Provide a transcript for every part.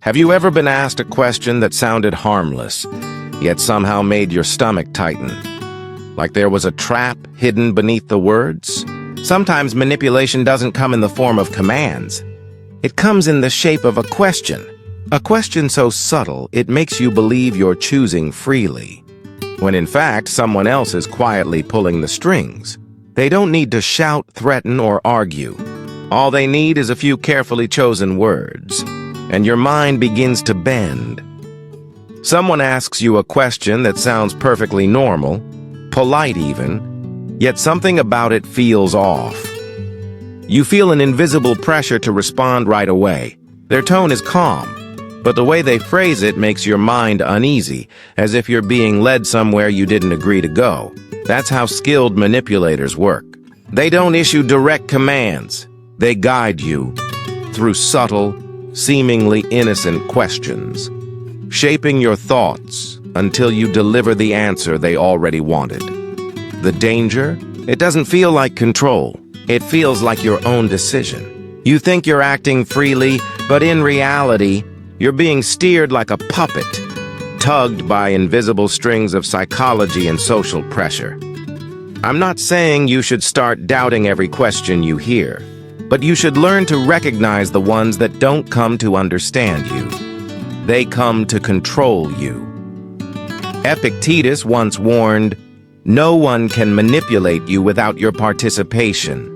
Have you ever been asked a question that sounded harmless, yet somehow made your stomach tighten? Like there was a trap hidden beneath the words? Sometimes manipulation doesn't come in the form of commands. It comes in the shape of a question. A question so subtle, it makes you believe you're choosing freely, when in fact someone else is quietly pulling the strings. They don't need to shout, threaten, or argue. All they need is a few carefully chosen words, and your mind begins to bend. Someone asks you a question that sounds perfectly normal, polite even, yet something about it feels off. You feel an invisible pressure to respond right away. Their tone is calm, but the way they phrase it makes your mind uneasy, as if you're being led somewhere you didn't agree to go. That's how skilled manipulators work. They don't issue direct commands. They guide you through subtle, seemingly innocent questions, shaping your thoughts until you deliver the answer they already wanted. The danger? It doesn't feel like control. It feels like your own decision. You think you're acting freely, but in reality, you're being steered like a puppet, tugged by invisible strings of psychology and social pressure. I'm not saying you should start doubting every question you hear, but you should learn to recognize the ones that don't come to understand you. They come to control you. Epictetus once warned, "No one can manipulate you without your participation."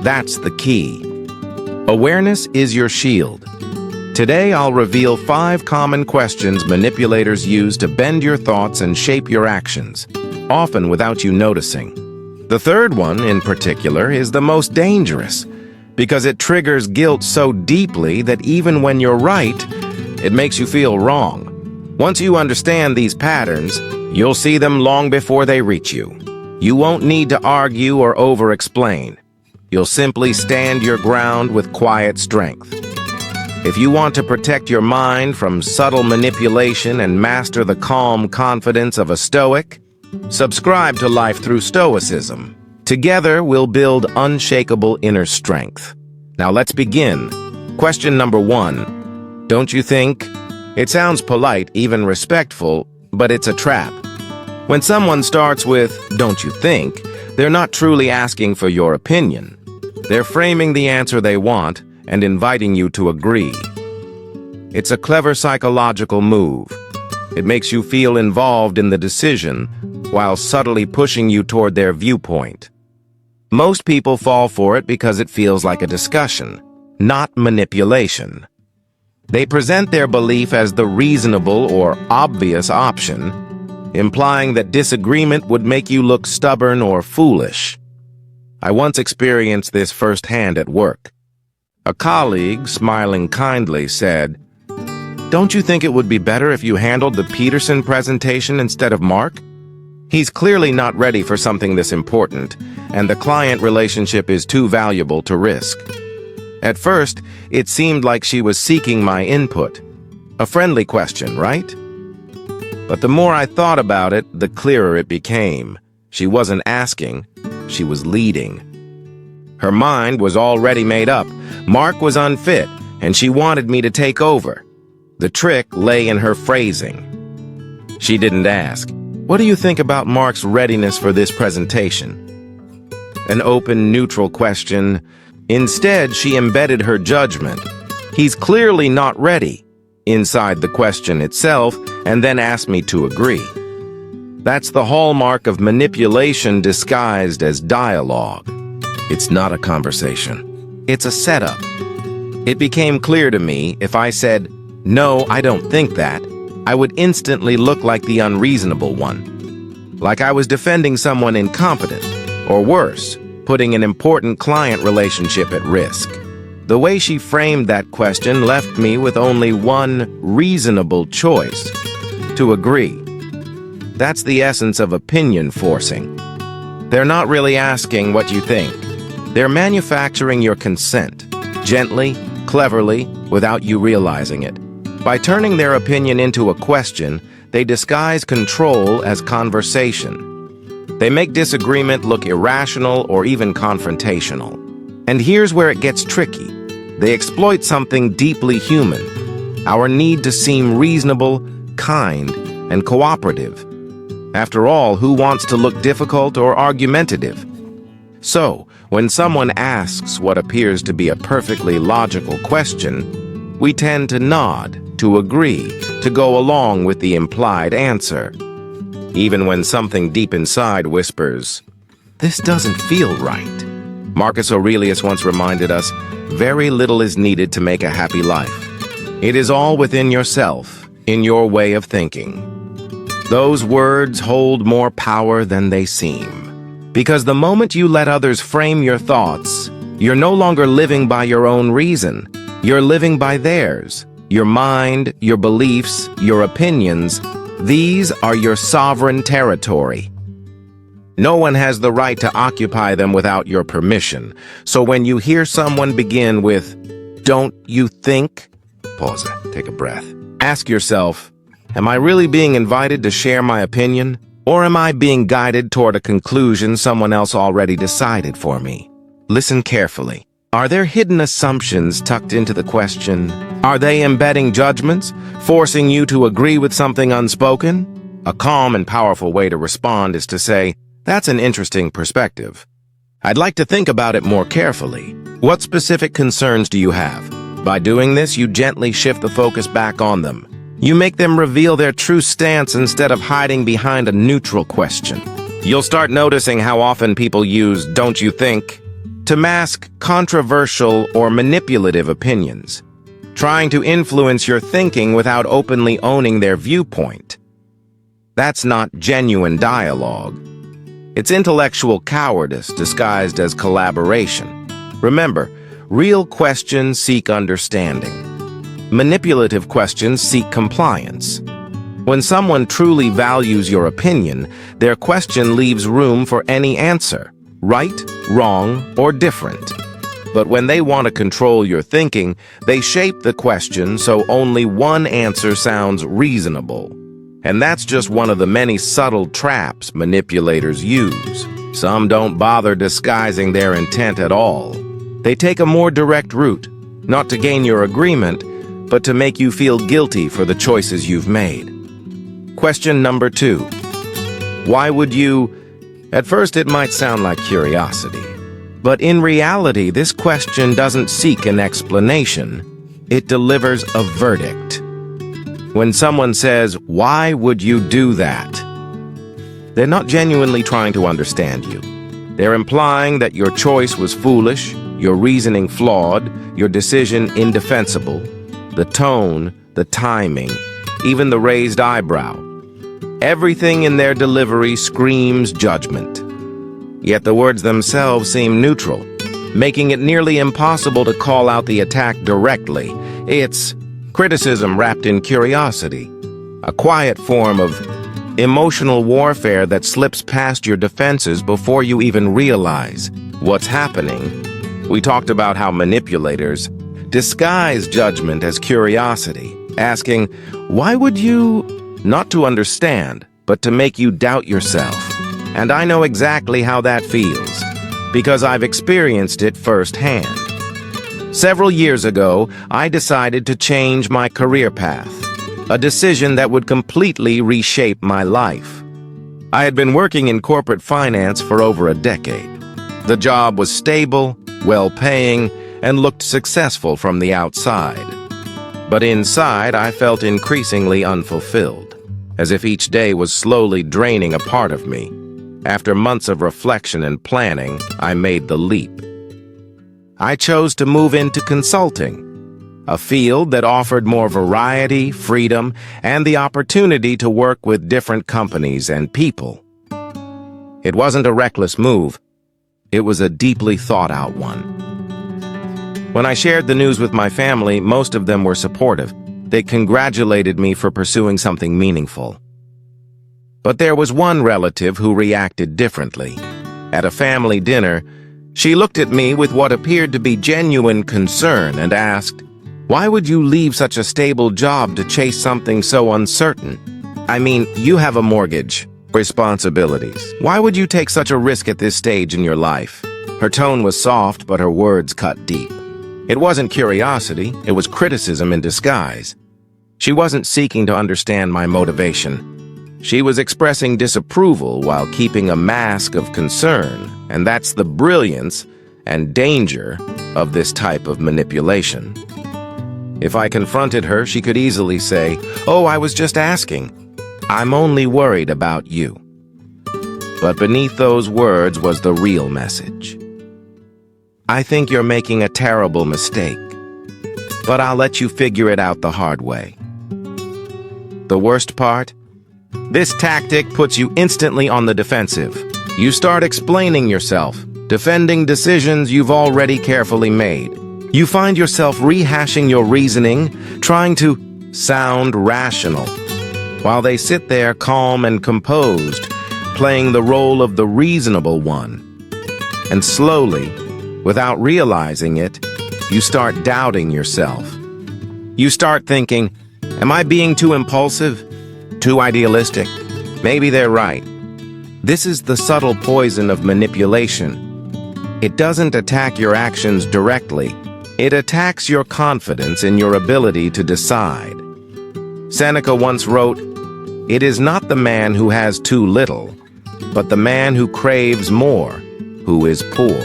That's the key. Awareness is your shield. Today, I'll reveal 5 common questions manipulators use to bend your thoughts and shape your actions, often without you noticing. The third one, in particular, is the most dangerous, because it triggers guilt so deeply that even when you're right, it makes you feel wrong. Once you understand these patterns, you'll see them long before they reach you. You won't need to argue or over-explain. You'll simply stand your ground with quiet strength. If you want to protect your mind from subtle manipulation and master the calm confidence of a Stoic, subscribe to Life Through Stoicism. Together, we'll build unshakable inner strength. Now let's begin. Question number 1. Don't you think? It sounds polite, even respectful, but it's a trap. When someone starts with, "Don't you think?" they're not truly asking for your opinion. They're framing the answer they want and inviting you to agree. It's a clever psychological move. It makes you feel involved in the decision while subtly pushing you toward their viewpoint. Most people fall for it because it feels like a discussion, not manipulation. They present their belief as the reasonable or obvious option, implying that disagreement would make you look stubborn or foolish. I once experienced this firsthand at work. A colleague, smiling kindly, said, "Don't you think it would be better if you handled the Peterson presentation instead of Mark? He's clearly not ready for something this important, and the client relationship is too valuable to risk." At first, it seemed like she was seeking my input. A friendly question, right? But the more I thought about it, the clearer it became. She wasn't asking, she was leading. Her mind was already made up. Mark was unfit, and she wanted me to take over. The trick lay in her phrasing. She didn't ask, "What do you think about Mark's readiness for this presentation?" An open, neutral question. Instead, she embedded her judgment. "He's clearly not ready," inside the question itself, and then asked me to agree. That's the hallmark of manipulation disguised as dialogue. It's not a conversation. It's a setup. It became clear to me if I said, "No, I don't think that," I would instantly look like the unreasonable one. Like I was defending someone incompetent, or worse, putting an important client relationship at risk. The way she framed that question left me with only one reasonable choice: to agree. That's the essence of opinion forcing. They're not really asking what you think. They're manufacturing your consent, gently, cleverly, without you realizing it. By turning their opinion into a question, they disguise control as conversation. They make disagreement look irrational or even confrontational. And here's where it gets tricky. They exploit something deeply human: our need to seem reasonable, kind, and cooperative. After all, who wants to look difficult or argumentative? So, when someone asks what appears to be a perfectly logical question, we tend to nod, to agree, to go along with the implied answer. Even when something deep inside whispers, "This doesn't feel right." Marcus Aurelius once reminded us, very little is needed to make a happy life. It is all within yourself, in your way of thinking. Those words hold more power than they seem. Because the moment you let others frame your thoughts, you're no longer living by your own reason. You're living by theirs. Your mind, your beliefs, your opinions, these are your sovereign territory. No one has the right to occupy them without your permission. So when you hear someone begin with, "Don't you think?" Pause it, take a breath. Ask yourself, am I really being invited to share my opinion? Or am I being guided toward a conclusion someone else already decided for me? Listen carefully. Are there hidden assumptions tucked into the question? Are they embedding judgments, forcing you to agree with something unspoken? A calm and powerful way to respond is to say, "That's an interesting perspective. I'd like to think about it more carefully. What specific concerns do you have?" By doing this, you gently shift the focus back on them. You make them reveal their true stance instead of hiding behind a neutral question. You'll start noticing how often people use "don't you think" to mask controversial or manipulative opinions, trying to influence your thinking without openly owning their viewpoint. That's not genuine dialogue. It's intellectual cowardice disguised as collaboration. Remember, real questions seek understanding. Manipulative questions seek compliance. When someone truly values your opinion, their question leaves room for any answer, right, wrong, or different. But when they want to control your thinking, they shape the question so only one answer sounds reasonable. And that's just one of the many subtle traps manipulators use. Some don't bother disguising their intent at all. They take a more direct route, not to gain your agreement, but to make you feel guilty for the choices you've made. Question number 2. Why would you? At first it might sound like curiosity, but in reality this question doesn't seek an explanation. It delivers a verdict. When someone says, "Why would you do that?" they're not genuinely trying to understand you. They're implying that your choice was foolish, your reasoning flawed, your decision indefensible. The tone, the timing, even the raised eyebrow. Everything in their delivery screams judgment. Yet the words themselves seem neutral, making it nearly impossible to call out the attack directly. It's criticism wrapped in curiosity, a quiet form of emotional warfare that slips past your defenses before you even realize what's happening. We talked about how manipulators disguise judgment as curiosity, asking, "Why would you?" Not to understand, but to make you doubt yourself. And I know exactly how that feels, because I've experienced it firsthand. Several years ago, I decided to change my career path, a decision that would completely reshape my life. I had been working in corporate finance for over a decade. The job was stable, well-paying, and looked successful from the outside. But inside, I felt increasingly unfulfilled, as if each day was slowly draining a part of me. After months of reflection and planning, I made the leap. I chose to move into consulting, a field that offered more variety, freedom, and the opportunity to work with different companies and people. It wasn't a reckless move. It was a deeply thought-out one. When I shared the news with my family, most of them were supportive. They congratulated me for pursuing something meaningful. But there was one relative who reacted differently. At a family dinner, she looked at me with what appeared to be genuine concern and asked, "Why would you leave such a stable job to chase something so uncertain? I mean, you have a mortgage, responsibilities. Why would you take such a risk at this stage in your life?" Her tone was soft, but her words cut deep. It wasn't curiosity, it was criticism in disguise. She wasn't seeking to understand my motivation. She was expressing disapproval while keeping a mask of concern, and that's the brilliance and danger of this type of manipulation. If I confronted her, she could easily say, "Oh, I was just asking. I'm only worried about you." But beneath those words was the real message. "I think you're making a terrible mistake, but I'll let you figure it out the hard way." The worst part? This tactic puts you instantly on the defensive. You start explaining yourself, defending decisions you've already carefully made. You find yourself rehashing your reasoning, trying to sound rational, while they sit there calm and composed, playing the role of the reasonable one. And slowly, without realizing it, you start doubting yourself. You start thinking, am I being too impulsive? Too idealistic? Maybe they're right. This is the subtle poison of manipulation. It doesn't attack your actions directly. It attacks your confidence in your ability to decide. Seneca once wrote, "It is not the man who has too little, but the man who craves more, who is poor."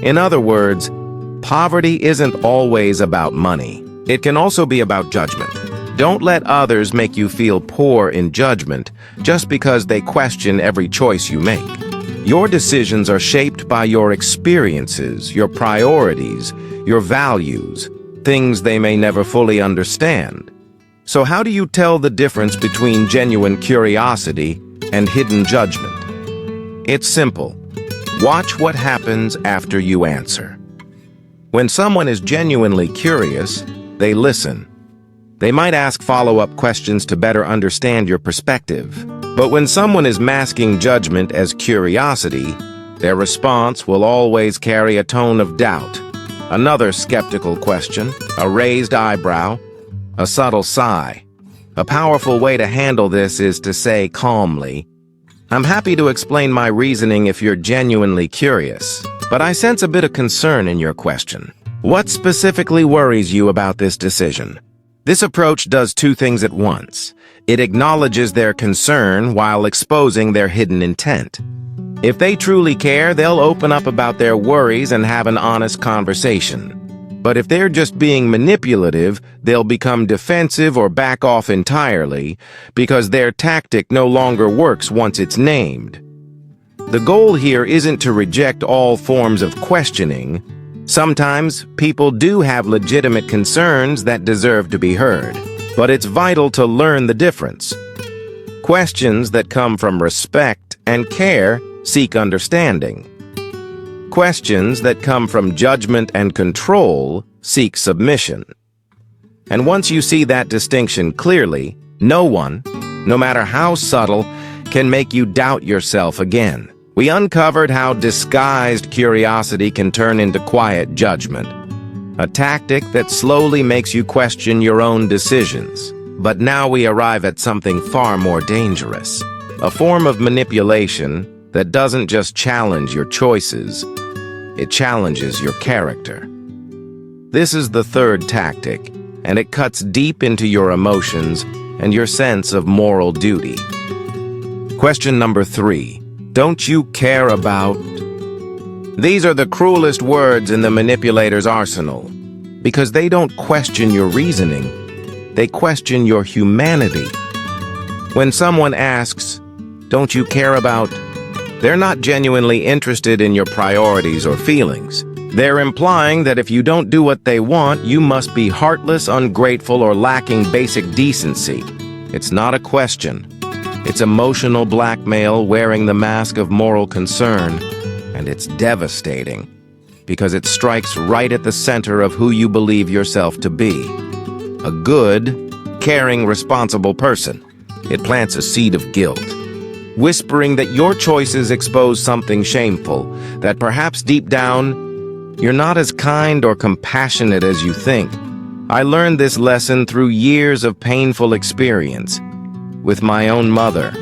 In other words, poverty isn't always about money. It can also be about judgment. Don't let others make you feel poor in judgment just because they question every choice you make. Your decisions are shaped by your experiences, your priorities, your values, things they may never fully understand. So how do you tell the difference between genuine curiosity and hidden judgment? It's simple. Watch what happens after you answer. When someone is genuinely curious, they listen. They might ask follow-up questions to better understand your perspective. But when someone is masking judgment as curiosity, their response will always carry a tone of doubt. Another skeptical question, a raised eyebrow, a subtle sigh. A powerful way to handle this is to say calmly, "I'm happy to explain my reasoning if you're genuinely curious, but I sense a bit of concern in your question. What specifically worries you about this decision?" This approach does two things at once. It acknowledges their concern while exposing their hidden intent. If they truly care, they'll open up about their worries and have an honest conversation. But if they're just being manipulative, they'll become defensive or back off entirely because their tactic no longer works once it's named. The goal here isn't to reject all forms of questioning. Sometimes people do have legitimate concerns that deserve to be heard, but it's vital to learn the difference. Questions that come from respect and care seek understanding. Questions that come from judgment and control seek submission. And once you see that distinction clearly, no one, no matter how subtle, can make you doubt yourself again. We uncovered how disguised curiosity can turn into quiet judgment, a tactic that slowly makes you question your own decisions. But now we arrive at something far more dangerous, a form of manipulation that doesn't just challenge your choices, it challenges your character. This is the third tactic, and it cuts deep into your emotions and your sense of moral duty. Question number 3. Don't you care about? These are the cruelest words in the manipulator's arsenal, because they don't question your reasoning, they question your humanity. When someone asks, "Don't you care about?" they're not genuinely interested in your priorities or feelings. They're implying that if you don't do what they want, you must be heartless, ungrateful, or lacking basic decency. It's not a question. It's emotional blackmail wearing the mask of moral concern, and it's devastating because it strikes right at the center of who you believe yourself to be. A good, caring, responsible person. It plants a seed of guilt, whispering that your choices expose something shameful, that perhaps deep down, you're not as kind or compassionate as you think. I learned this lesson through years of painful experience with my own mother.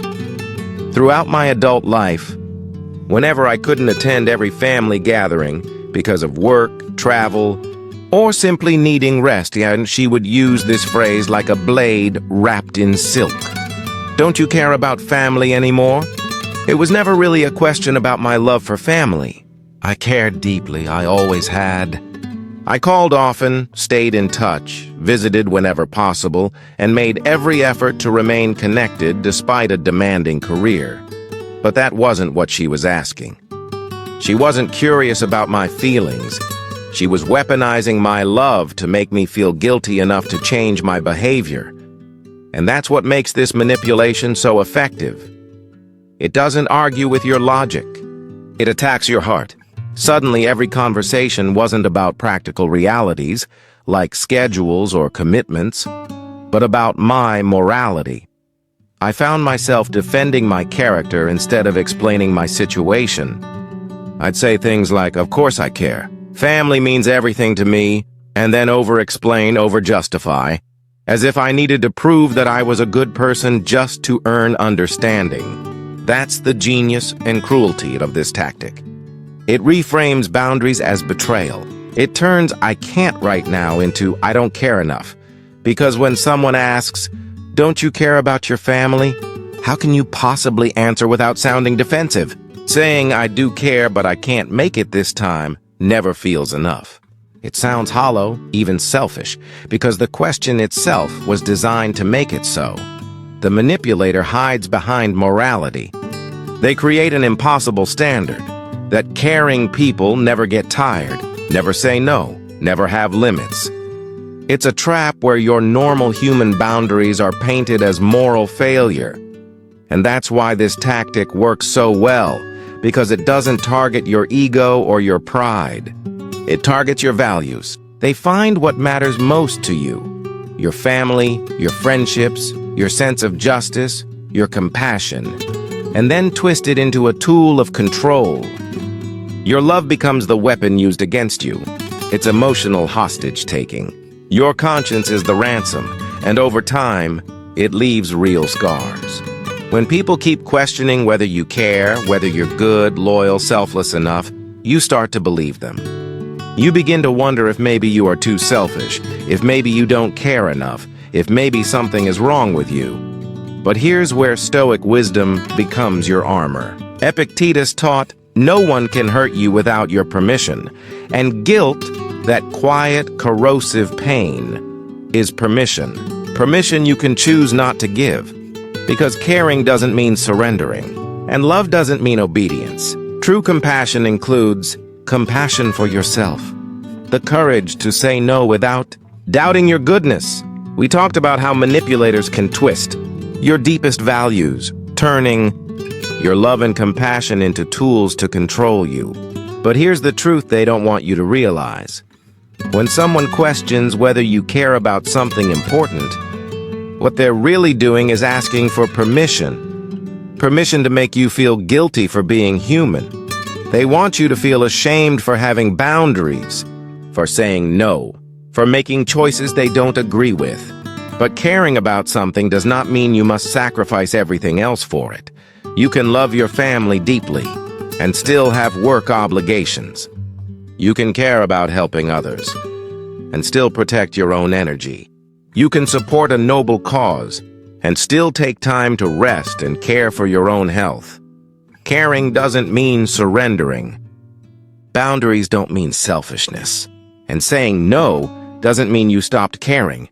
Throughout my adult life, whenever I couldn't attend every family gathering because of work, travel, or simply needing rest, and she would use this phrase like a blade wrapped in silk. Don't you care about family anymore? It was never really a question about my love for family. I cared deeply, I always had. I called often, stayed in touch, visited whenever possible, and made every effort to remain connected despite a demanding career. But that wasn't what she was asking. She wasn't curious about my feelings. She was weaponizing my love to make me feel guilty enough to change my behavior. And that's what makes this manipulation so effective. It doesn't argue with your logic. It attacks your heart. Suddenly, every conversation wasn't about practical realities, like schedules or commitments, but about my morality. I found myself defending my character instead of explaining my situation. I'd say things like, "Of course I care. Family means everything to me," and then over-explain, over-justify, as if I needed to prove that I was a good person just to earn understanding. That's the genius and cruelty of this tactic. It reframes boundaries as betrayal. It turns "I can't right now" into "I don't care enough." Because when someone asks, "Don't you care about your family?" how can you possibly answer without sounding defensive? Saying "I do care, but I can't make it this time" never feels enough. It sounds hollow, even selfish, because the question itself was designed to make it so. The manipulator hides behind morality. They create an impossible standard, that caring people never get tired, never say no, never have limits. It's a trap where your normal human boundaries are painted as moral failure. And that's why this tactic works so well, because it doesn't target your ego or your pride. It targets your values. They find what matters most to you: your family, your friendships, your sense of justice, your compassion, and then twist it into a tool of control. Your love becomes the weapon used against you. It's emotional hostage-taking. Your conscience is the ransom, and over time, it leaves real scars. When people keep questioning whether you care, whether you're good, loyal, selfless enough, you start to believe them. You begin to wonder if maybe you are too selfish, if maybe you don't care enough, if maybe something is wrong with you. But here's where Stoic wisdom becomes your armor. Epictetus taught, "No one can hurt you without your permission," and guilt, that quiet, corrosive pain, is permission. Permission you can choose not to give. Because caring doesn't mean surrendering, and love doesn't mean obedience. True compassion includes compassion for yourself, the courage to say no without doubting your goodness. We talked about how manipulators can twist your deepest values, turning your love and compassion into tools to control you. But here's the truth they don't want you to realize. When someone questions whether you care about something important, what they're really doing is asking for permission. Permission to make you feel guilty for being human. They want you to feel ashamed for having boundaries, for saying no, for making choices they don't agree with. But caring about something does not mean you must sacrifice everything else for it. You can love your family deeply and still have work obligations. You can care about helping others and still protect your own energy. You can support a noble cause and still take time to rest and care for your own health. Caring doesn't mean surrendering. Boundaries don't mean selfishness. And saying no doesn't mean you stopped caring.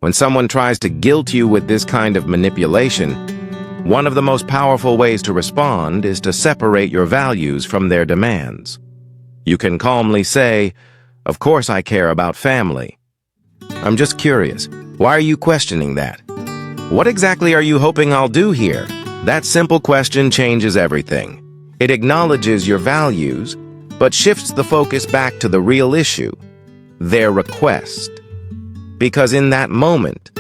When someone tries to guilt you with this kind of manipulation, one of the most powerful ways to respond is to separate your values from their demands. You can calmly say, "Of course I care about family. I'm just curious. Why are you questioning that? What exactly are you hoping I'll do here?" That simple question changes everything. It acknowledges your values, but shifts the focus back to the real issue, their request. Because in that moment,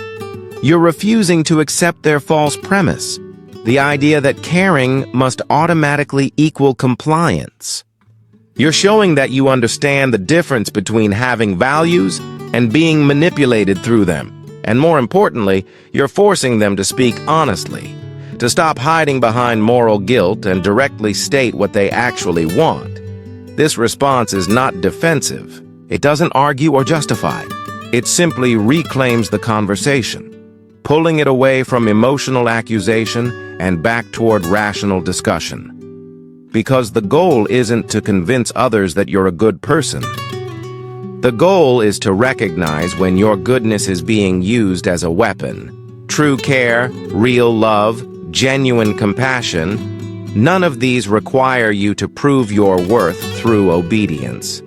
you're refusing to accept their false premise, the idea that caring must automatically equal compliance. You're showing that you understand the difference between having values and being manipulated through them. And more importantly, you're forcing them to speak honestly, to stop hiding behind moral guilt and directly state what they actually want. This response is not defensive. It doesn't argue or justify. It simply reclaims the conversation, pulling it away from emotional accusation and back toward rational discussion. Because the goal isn't to convince others that you're a good person. The goal is to recognize when your goodness is being used as a weapon. True care, real love, genuine compassion, none of these require you to prove your worth through obedience.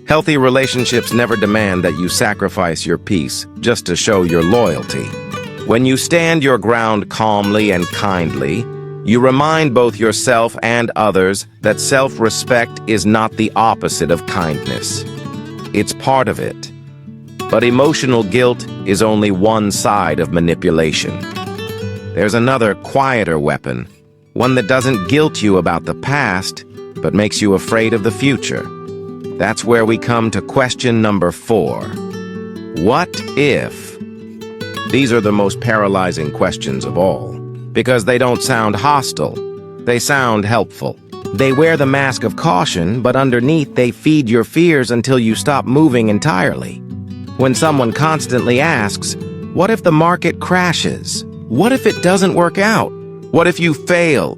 Healthy relationships never demand that you sacrifice your peace just to show your loyalty. When you stand your ground calmly and kindly, you remind both yourself and others that self-respect is not the opposite of kindness. It's part of it. But emotional guilt is only one side of manipulation. There's another, quieter weapon, one that doesn't guilt you about the past, but makes you afraid of the future. That's where we come to question number 4. What if? These are the most paralyzing questions of all, because they don't sound hostile. They sound helpful. They wear the mask of caution, but underneath they feed your fears until you stop moving entirely. When someone constantly asks, what if the market crashes? What if it doesn't work out? What if you fail?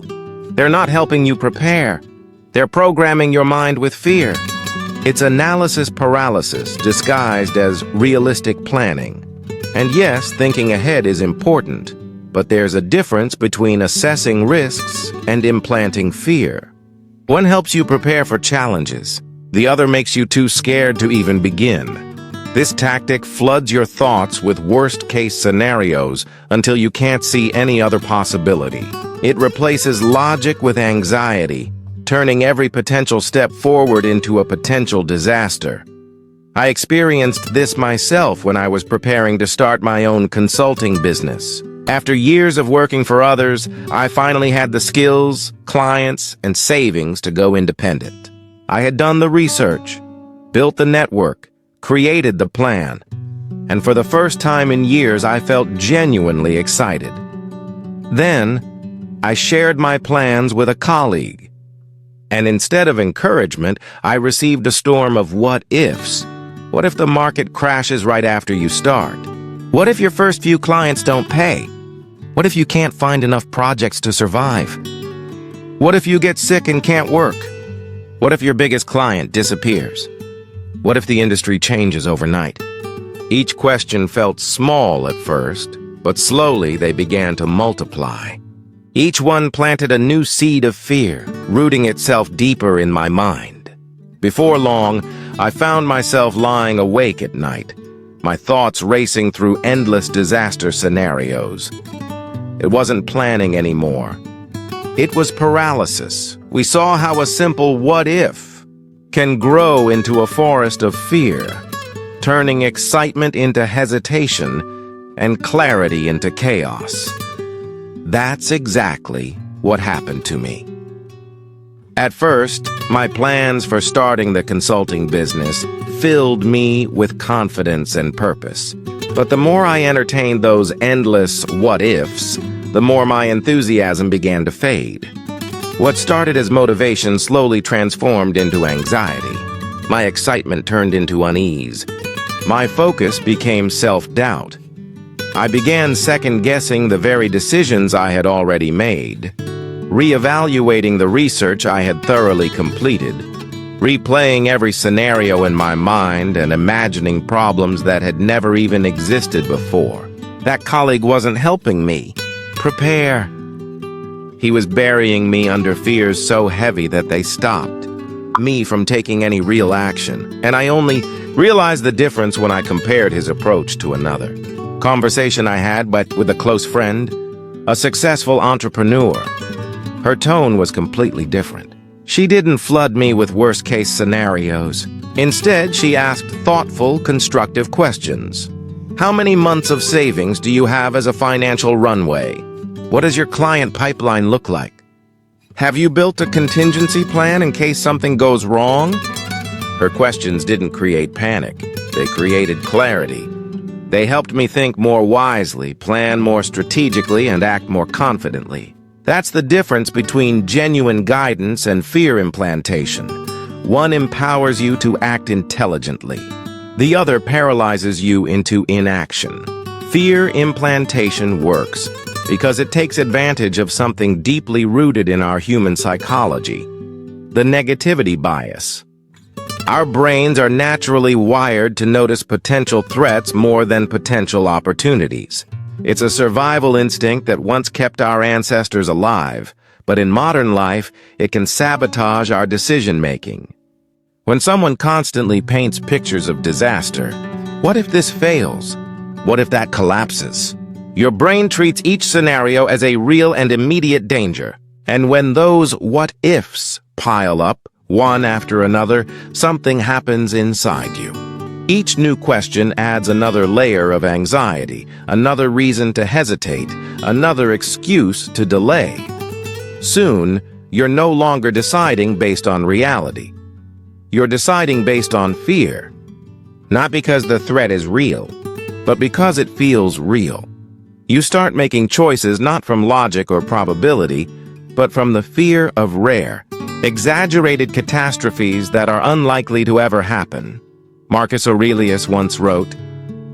They're not helping you prepare. They're programming your mind with fear. It's analysis paralysis disguised as realistic planning. And yes, thinking ahead is important, but there's a difference between assessing risks and implanting fear. One helps you prepare for challenges. The other makes you too scared to even begin. This tactic floods your thoughts with worst-case scenarios until you can't see any other possibility. It replaces logic with anxiety, turning every potential step forward into a potential disaster. I experienced this myself when I was preparing to start my own consulting business. After years of working for others, I finally had the skills, clients, and savings to go independent. I had done the research, built the network, created the plan, and for the first time in years, I felt genuinely excited. Then, I shared my plans with a colleague, and instead of encouragement, I received a storm of what-ifs. What if the market crashes right after you start? What if your first few clients don't pay? What if you can't find enough projects to survive? What if you get sick and can't work? What if your biggest client disappears? What if the industry changes overnight? Each question felt small at first, but slowly they began to multiply. Each one planted a new seed of fear, rooting itself deeper in my mind. Before long, I found myself lying awake at night, my thoughts racing through endless disaster scenarios. It wasn't planning anymore. It was paralysis. We saw how a simple what if can grow into a forest of fear, turning excitement into hesitation and clarity into chaos. That's exactly what happened to me. At first, my plans for starting the consulting business filled me with confidence and purpose. But the more I entertained those endless what-ifs, the more my enthusiasm began to fade. What started as motivation slowly transformed into anxiety. My excitement turned into unease. My focus became self-doubt. I began second-guessing the very decisions I had already made, reevaluating the research I had thoroughly completed, replaying every scenario in my mind and imagining problems that had never even existed before. That colleague wasn't helping me prepare. He was burying me under fears so heavy that they stopped me from taking any real action, and I only realized the difference when I compared his approach to another conversation I had with a close friend, a successful entrepreneur. Her tone was completely different. She didn't flood me with worst-case scenarios. Instead, she asked thoughtful, constructive questions. How many months of savings do you have as a financial runway? What does your client pipeline look like? Have you built a contingency plan in case something goes wrong? Her questions didn't create panic. They created clarity. They helped me think more wisely, plan more strategically, and act more confidently. That's the difference between genuine guidance and fear implantation. One empowers you to act intelligently. The other paralyzes you into inaction. Fear implantation works because it takes advantage of something deeply rooted in our human psychology, the negativity bias. Our brains are naturally wired to notice potential threats more than potential opportunities. It's a survival instinct that once kept our ancestors alive, but in modern life, it can sabotage our decision-making. When someone constantly paints pictures of disaster, what if this fails? What if that collapses? Your brain treats each scenario as a real and immediate danger. And when those what-ifs pile up, one after another, something happens inside you. Each new question adds another layer of anxiety, another reason to hesitate, another excuse to delay. Soon, you're no longer deciding based on reality. You're deciding based on fear. Not because the threat is real, but because it feels real. You start making choices not from logic or probability, but from the fear of rare, exaggerated catastrophes that are unlikely to ever happen. Marcus Aurelius once wrote,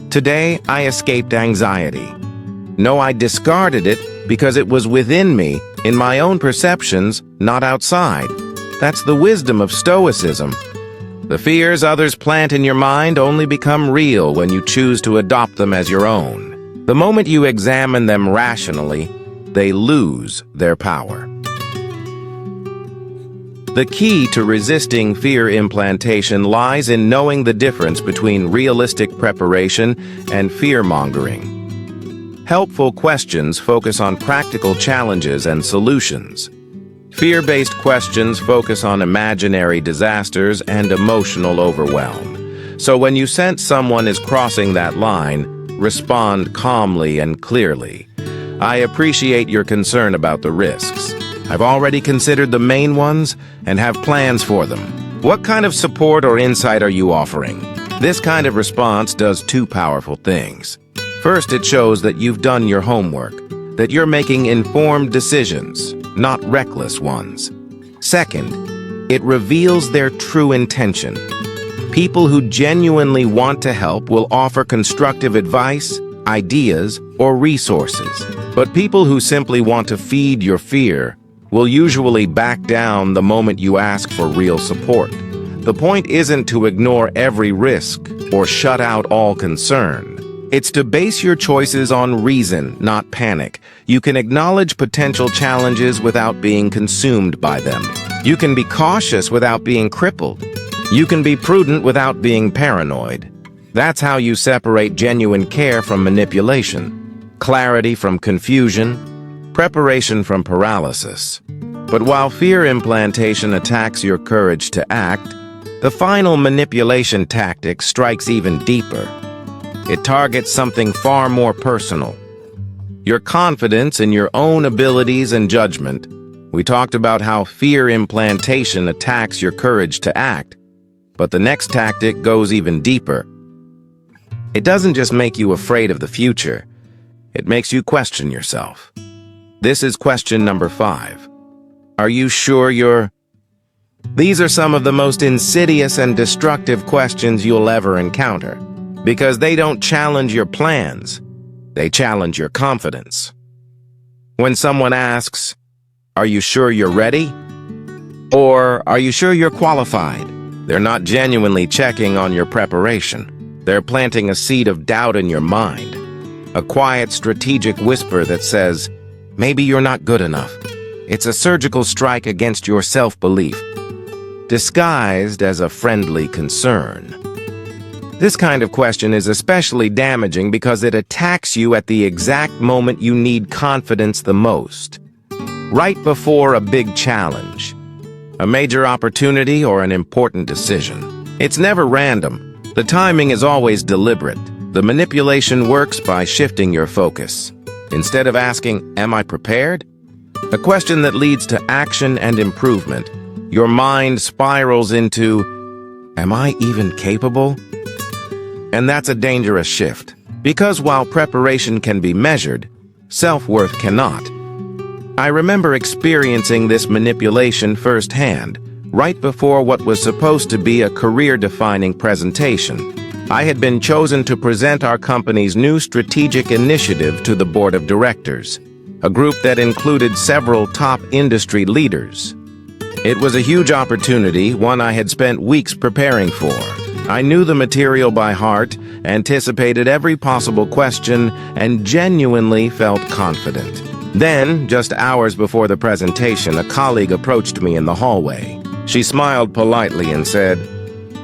"Today I escaped anxiety. No, I discarded it because it was within me, in my own perceptions, not outside." That's the wisdom of Stoicism. The fears others plant in your mind only become real when you choose to adopt them as your own. The moment you examine them rationally, they lose their power. The key to resisting fear implantation lies in knowing the difference between realistic preparation and fear-mongering. Helpful questions focus on practical challenges and solutions. Fear-based questions focus on imaginary disasters and emotional overwhelm. So when you sense someone is crossing that line, respond calmly and clearly. "I appreciate your concern about the risks. I've already considered the main ones and have plans for them. What kind of support or insight are you offering?" This kind of response does two powerful things. First, it shows that you've done your homework, that you're making informed decisions, not reckless ones. Second, it reveals their true intention. People who genuinely want to help will offer constructive advice, ideas, or resources. But people who simply want to feed your fear will usually back down the moment you ask for real support. The point isn't to ignore every risk or shut out all concern. It's to base your choices on reason, not panic. You can acknowledge potential challenges without being consumed by them. You can be cautious without being crippled. You can be prudent without being paranoid. That's how you separate genuine care from manipulation, clarity from confusion, preparation from paralysis. But while fear implantation attacks your courage to act, the final manipulation tactic strikes even deeper. It targets something far more personal: your confidence in your own abilities and judgment. We talked about how fear implantation attacks your courage to act, but the next tactic goes even deeper. It doesn't just make you afraid of the future, it makes you question yourself. This is question number 5. Are you sure you're... These are some of the most insidious and destructive questions you'll ever encounter, because they don't challenge your plans, they challenge your confidence. When someone asks, "Are you sure you're ready?" or "Are you sure you're qualified?" they're not genuinely checking on your preparation. They're planting a seed of doubt in your mind, a quiet strategic whisper that says, "Maybe you're not good enough." It's a surgical strike against your self-belief, disguised as a friendly concern. This kind of question is especially damaging because it attacks you at the exact moment you need confidence the most. Right before a big challenge, a major opportunity, or an important decision. It's never random. The timing is always deliberate. The manipulation works by shifting your focus. Instead of asking, "Am I prepared?" a question that leads to action and improvement, your mind spirals into, "Am I even capable?" And that's a dangerous shift, because while preparation can be measured, self-worth cannot. I remember experiencing this manipulation firsthand right before what was supposed to be a career-defining presentation. I had been chosen to present our company's new strategic initiative to the board of directors, a group that included several top industry leaders. It was a huge opportunity, one I had spent weeks preparing for. I knew the material by heart, anticipated every possible question, and genuinely felt confident. Then, just hours before the presentation, a colleague approached me in the hallway. She smiled politely and said,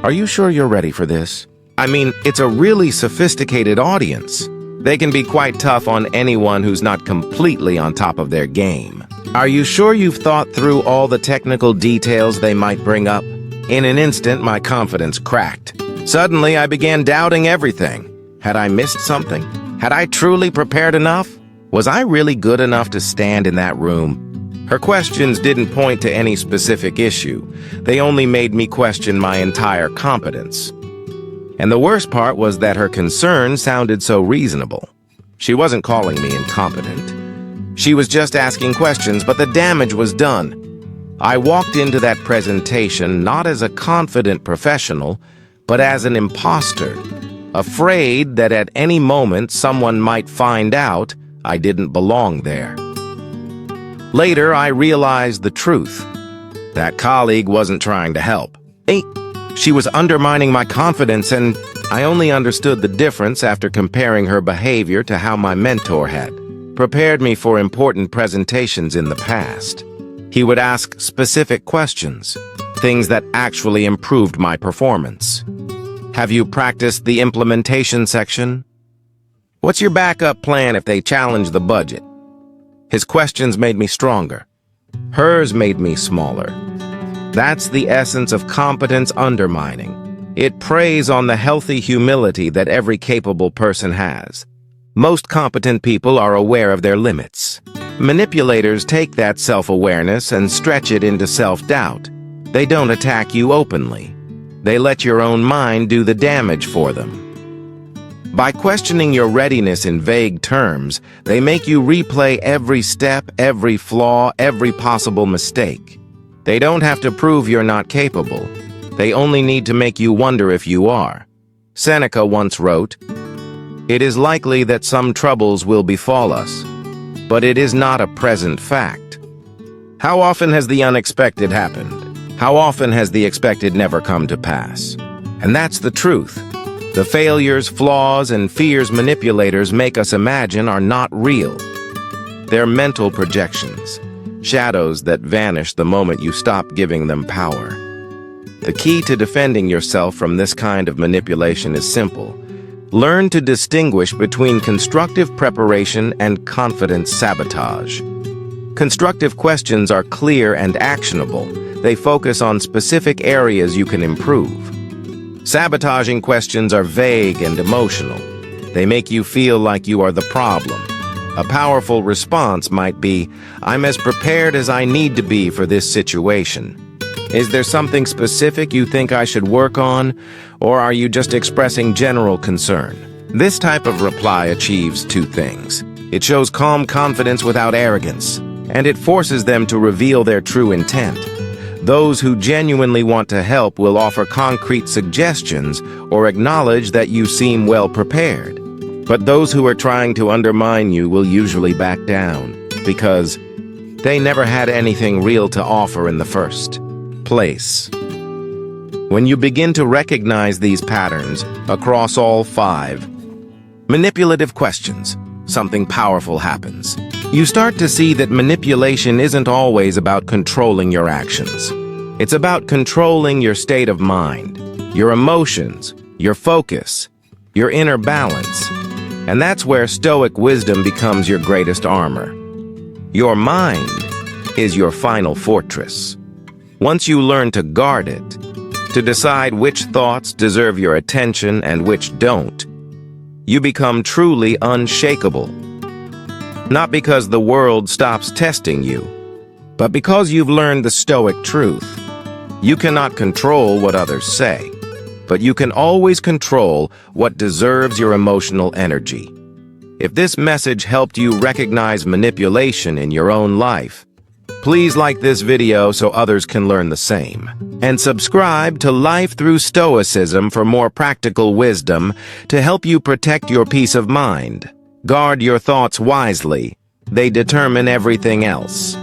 "Are you sure you're ready for this? I mean, it's a really sophisticated audience. They can be quite tough on anyone who's not completely on top of their game. Are you sure you've thought through all the technical details they might bring up?" In an instant, my confidence cracked. Suddenly, I began doubting everything. Had I missed something? Had I truly prepared enough? Was I really good enough to stand in that room? Her questions didn't point to any specific issue. They only made me question my entire competence. And the worst part was that her concern sounded so reasonable. She wasn't calling me incompetent. She was just asking questions, but the damage was done. I walked into that presentation not as a confident professional, but as an imposter, afraid that at any moment someone might find out I didn't belong there. Later, I realized the truth. That colleague wasn't trying to help. She was undermining my confidence, and I only understood the difference after comparing her behavior to how my mentor had prepared me for important presentations in the past. He would ask specific questions, things that actually improved my performance. Have you practiced the implementation section? What's your backup plan if they challenge the budget? His questions made me stronger. Hers made me smaller. That's the essence of competence undermining. It preys on the healthy humility that every capable person has. Most competent people are aware of their limits. Manipulators take that self-awareness and stretch it into self-doubt. They don't attack you openly. They let your own mind do the damage for them. By questioning your readiness in vague terms, they make you replay every step, every flaw, every possible mistake. They don't have to prove you're not capable. They only need to make you wonder if you are. Seneca once wrote, "It is likely that some troubles will befall us, but it is not a present fact." How often has the unexpected happened? How often has the expected never come to pass? And that's the truth. The failures, flaws, and fears manipulators make us imagine are not real. They're mental projections, shadows that vanish the moment you stop giving them power. The key to defending yourself from this kind of manipulation is simple. Learn to distinguish between constructive preparation and confident sabotage. Constructive questions are clear and actionable. They focus on specific areas you can improve. Sabotaging questions are vague and emotional. They make you feel like you are the problem. A powerful response might be, "I'm as prepared as I need to be for this situation." Is there something specific you think I should work on, or are you just expressing general concern? This type of reply achieves two things. It shows calm confidence without arrogance, and it forces them to reveal their true intent. Those who genuinely want to help will offer concrete suggestions or acknowledge that you seem well prepared. But those who are trying to undermine you will usually back down because they never had anything real to offer in the first place. When you begin to recognize these patterns across all 5 manipulative questions, something powerful happens. You start to see that manipulation isn't always about controlling your actions. It's about controlling your state of mind, your emotions, your focus, your inner balance. And that's where Stoic wisdom becomes your greatest armor. Your mind is your final fortress. Once you learn to guard it, to decide which thoughts deserve your attention and which don't, you become truly unshakable. Not because the world stops testing you, but because you've learned the Stoic truth. You cannot control what others say, but you can always control what deserves your emotional energy. If this message helped you recognize manipulation in your own life, Please like this video so others can learn the same. And subscribe to Life Through Stoicism for more practical wisdom to help you protect your peace of mind. Guard your thoughts wisely. They determine everything else.